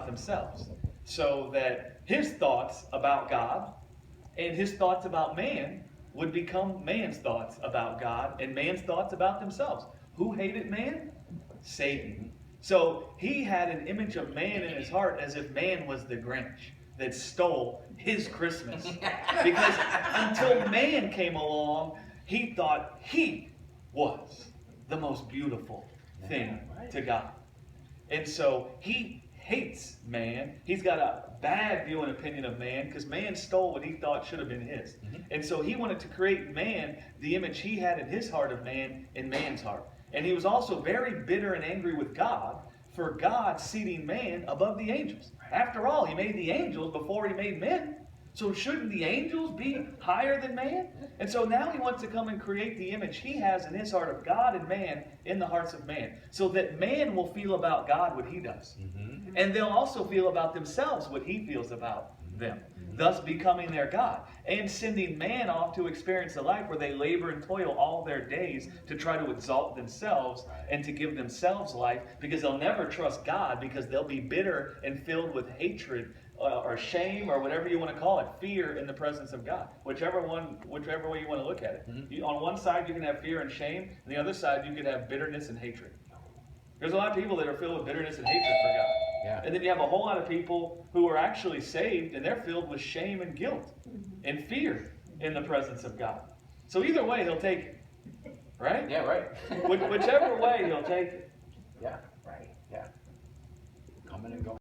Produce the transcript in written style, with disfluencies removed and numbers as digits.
about themselves, so that his thoughts about God and his thoughts about man would become man's thoughts about God and man's thoughts about themselves. Who hated man? Satan. So he had an image of man in his heart as if man was the Grinch that stole his Christmas. Because until man came along, he thought he was the most beautiful thing to God. And so he hates man. He's got a bad view and opinion of man because man stole what he thought should have been his. And so he wanted to create man, the image he had in his heart of man, in man's heart. And he was also very bitter and angry with God for God seating man above the angels. After all, he made the angels before he made men. So shouldn't the angels be higher than man? And so now he wants to come and create the image he has in his heart of God and man in the hearts of man. So that man will feel about God what he does. And they'll also feel about themselves what he feels about them. Thus becoming their God. And sending man off to experience a life where they labor and toil all their days to try to exalt themselves and to give themselves life, because they'll never trust God, because they'll be bitter and filled with hatred or shame, or whatever you want to call it, fear in the presence of God. Whichever way you want to look at it. On one side you can have fear and shame, and the other side you can have bitterness and hatred. There's a lot of people that are filled with bitterness and hatred for God. Yeah. And then you have a whole lot of people who are actually saved, and they're filled with shame and guilt and fear in the presence of God. So either way, he'll take it. Right? Yeah, right. Whichever way, he'll take it. Yeah, right. Yeah. Coming and going.